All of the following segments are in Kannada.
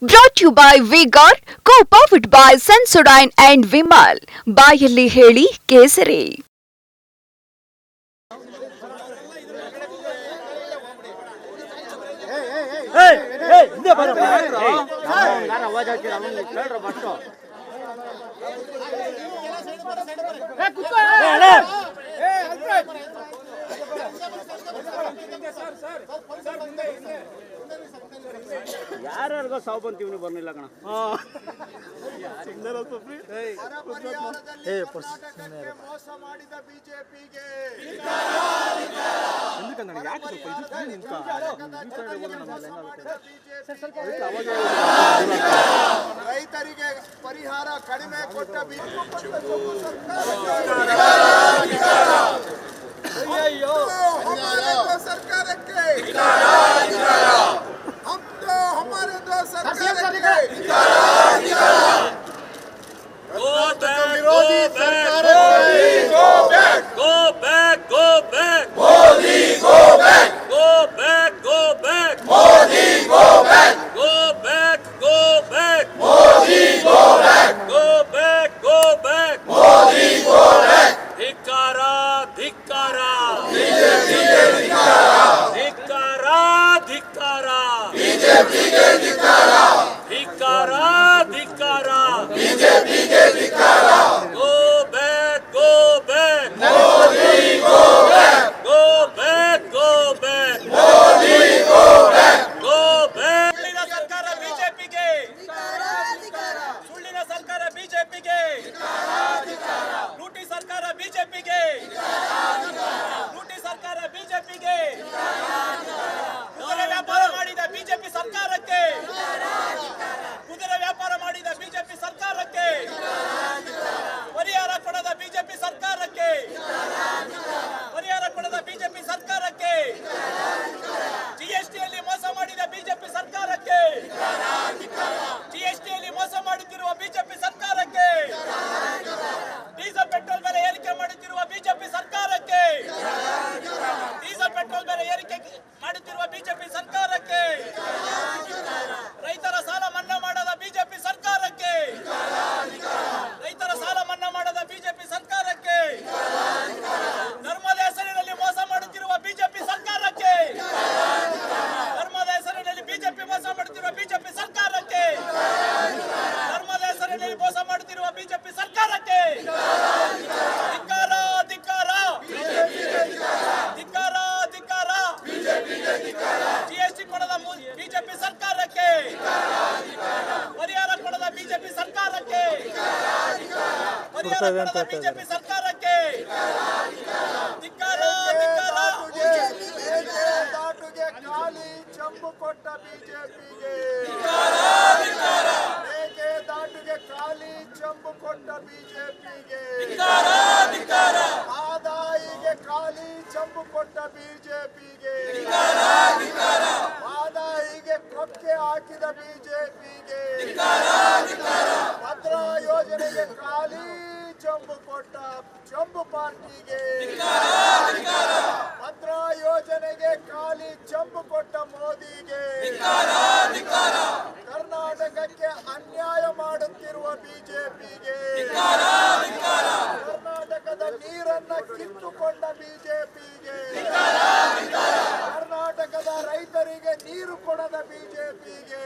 Brought to you by Vigor, co-powered by Sensodyne and Vimal. ಬಾಯಲ್ಲಿ ಹೇಳಿ ಕೇಸರಿ. ಯಾರ್ಯಾರಿಗೋ ಸಾವು ಬಂತೀವಿ ಬರ್ನಿಲ್ಲ ಕಣ. ಮೋಸ ಮಾಡಿದ ಬಿಜೆಪಿಗೆ ರೈತರಿಗೆ ಪರಿಹಾರ ಕಡಿಮೆ ಕೊಟ್ಟ ಸರ್ಕಾರಕ್ಕೆ हमारे दो सरकार विरोधी सरकार go back go back go back Modi go back go back go back Modi go back go back go back Modi go back go back go back Modi go back ಧಿಕ್ಕಾರ ಧಿಕ್ಕಾರ ಬಿಜೆಪಿಗೆ ಧಿಕ್ಕಾರ ಧಿಕ್ಕಾರ ಧಿಕ್ಕಾರ ಬಿಜೆಪಿಗೆ ಧಿಕ್ಕಾರ ಧಿಕ್ಕಾರ ಧಿಕ್ಕಾರ ಬಿಜೆಪಿಗೆ ಧಿಕ್ಕಾರ go back go back Modi go back go back go back Modi go back go back ಸುಳ್ಳಿನ ಸರ್ಕಾರ ಬಿಜೆಪಿಗೆ ಸುಳ್ಳಿನ ಸರ್ಕಾರ ಬಿಜೆಪಿಗೆ ಲೂಟಿ ಸರ್ಕಾರ ಬಿಜೆಪಿಗೆ ಲೂಟಿ ಸರ್ಕಾರ ಬಿಜೆಪಿಗೆ ಕುದುರೆ ವ್ಯಾಪಾರ ಮಾಡಿದ ಬಿಜೆಪಿ ಸರ್ಕಾರಕ್ಕೆ ಕುದುರೆ ವ್ಯಾಪಾರ ಮಾಡಿದ ಬಿಜೆಪಿ ಸರ್ಕಾರಕ್ಕೆ ಪರಿಹಾರ ಕೊಡದ ಬಿಜೆಪಿ ಸರ್ಕಾರಕ್ಕೆ ಪರಿಹಾರ ಕೊಡದ ಬಿಜೆಪಿ ಸರ್ಕಾರಕ್ಕೆ ಜಿಎಸ್ಟಿಯಲ್ಲಿ ಮೋಸ ಮಾಡಿದ ಬಿಜೆಪಿ ಸರ್ಕಾರಕ್ಕೆ ಜಿಎಸ್ಟಿಯಲ್ಲಿ ಮೋಸ ಮಾಡುತ್ತಿರುವ ಬಿಜೆಪಿ ಸರ್ಕಾರಕ್ಕೆ ಡೀಸೆಲ್ ಪೆಟ್ರೋಲ್ ಬೆಲೆ ಏರಿಕೆ ಮಾಡುತ್ತಿರುವ ಬಿಜೆಪಿ ಸರ್ಕಾರಕ್ಕೆ ಡೀಸೆಲ್ ಪೆಟ್ರೋಲ್ ಬೆಲೆ ಏರಿಕೆ ಮಾಡುತ್ತಿರುವ ಬಿಜೆಪಿ ಸರ್ಕಾರಕ್ಕೆ ರೈತರ ಸಾಲ ಮನ್ನಾ ಮಾಡದ ಬಿಜೆಪಿ ಸರ್ಕಾರಕ್ಕೆ ರೈತರ ಸಾಲ ಮನ್ನಾ ಮಾಡದ ಬಿಜೆಪಿ ಸರ್ಕಾರಕ್ಕೆ ಧರ್ಮದ ಹೆಸರಿನಲ್ಲಿ ಮೋಸ ಮಾಡುತ್ತಿರುವ ಬಿಜೆಪಿ ಸರ್ಕಾರಕ್ಕೆ ಧರ್ಮದ ಹೆಸರಿನಲ್ಲಿ ಬಿಜೆಪಿ ಮೋಸ ಮಾಡುತ್ತಿರುವ ಬಿಜೆಪಿ ಸರ್ಕಾರಕ್ಕೆ ಧರ್ಮದ ಹೆಸರಿನಲ್ಲಿ ಮೋಸ ಮಾಡುತ್ತಿರುವ ಬಿಜೆಪಿ ಸರ್ಕಾರಕ್ಕೆ ಧಿಕ್ಕಾರ ಧಿಕ್ಕಾರ ಧಿಕ್ಕಾರ ಧಿಕ್ಕಾರ ಜಿಎಸ್ಟಿ ಕೊಡದ ಬಿಜೆಪಿ ಸರ್ಕಾರಕ್ಕೆ ಪರಿಹಾರ ಕೊಡದ ಬಿಜೆಪಿ ಸರ್ಕಾರಕ್ಕೆ ಪರಿಹಾರ ಕೊಡದ ಬಿಜೆಪಿ ಸರ್ಕಾರಕ್ಕೆ ಧಿಕ್ಕಾರ ಧಿಕ್ಕಾರ ದಾಟುಗೆ ಖಾಲಿ ಚಂಬು ಕೊಟ್ಟ ಬಿಜೆಪಿಗೆ ದಾಟುಗೆ ಖಾಲಿ ಚಂಬು ಕೊಟ್ಟ ಬಿಜೆಪಿಗೆ ಆದಾಯಿಗೆ ಖಾಲಿ ಚಂಬು ಕೊಟ್ಟ ಬಿಜೆಪಿಗೆ ಆದಾಯಿಗೆ ಕೊಕ್ಕೆ ಹಾಕಿದ ಬಿಜೆಪಿಗೆ ಭದ್ರಾ ಯೋಜನೆಗೆ ಖಾಲಿ ಚಂಬು ಕೊಟ್ಟ ಚಂಬು ಪಾರ್ಟಿಗೆ ಭದ್ರಾ ಯೋಜನೆಗೆ ಖಾಲಿ ಚಂಬು ಕೊಟ್ಟ ಮೋದಿಗೆ ಕರ್ನಾಟಕಕ್ಕೆ ಅನ್ಯಾಯ ಮಾಡುತ್ತಿರುವ ಬಿಜೆಪಿಗೆ ಕರ್ನಾಟಕದ ನೀರನ್ನ ಕಿತ್ತುಕೊಂಡ ಬಿಜೆಪಿಗೆ ಕರ್ನಾಟಕದ ರೈತರಿಗೆ ನೀರು ಕೊಡದ ಬಿಜೆಪಿಗೆ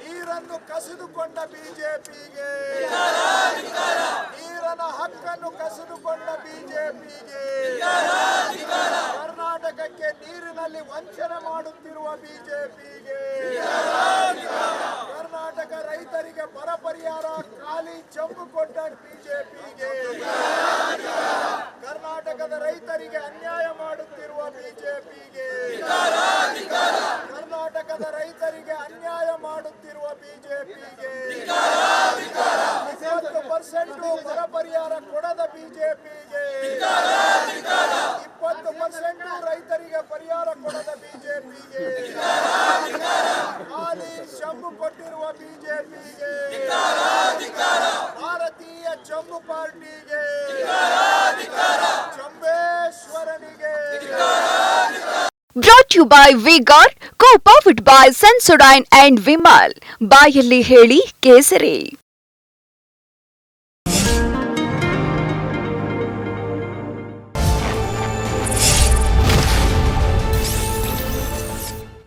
ನೀರನ್ನು ಕಸಿದುಕೊಂಡ ಬಿಜೆಪಿಗೆ ನೀರನ ಹಕ್ಕನ್ನು ಕಸಿದುಕೊಂಡ ಬಿಜೆಪಿಗೆ ಕರ್ನಾಟಕಕ್ಕೆ ನೀರಿನಲ್ಲಿ ವಂಚನೆ ಮಾಡುತ್ತಿರುವ ಬಿಜೆಪಿಗೆ ಕರ್ನಾಟಕ ರೈತರಿಗೆ ಬರ ಪರಿಹಾರ ಖಾಲಿ ಚಂಬು ಕೊಟ್ಟ ಬಿಜೆಪಿಗೆ ಕರ್ನಾಟಕದ ರೈತರಿಗೆ ಅನ್ಯಾಯ ಮಾಡುತ್ತಿರುವ ಬಿಜೆಪಿಗೆ ಕರ್ನಾಟಕದ ರೈತರಿಗೆ ಅನ್ಯಾಯ ಮಾಡುತ್ತಿರುವ ಬಿಜೆಪಿಗೆ 20% ಬರ ಪರಿಹಾರ ಕೊಡದ ಬಿಜೆಪಿಗೆ 20% ರೈತರಿಗೆ ಪರಿಹಾರ ಕೊಡದ ಬಿಜೆಪಿಗೆ ಖಾಲಿ ಚಂಬು ಕೊಟ್ಟಿರುವ ಬಿಜೆಪಿಗೆ ಭಾರತೀಯ ಚಂಬು ಪಾರ್ಟಿಗೆ ಚಂಬೇಶ್ವರನಿಗೆ Brought to you by Vigor, Co-powered by Sensodyne and Vimal. ಬಾಯಲ್ಲಿ ಹೇಳಿ ಕೇಸರಿ.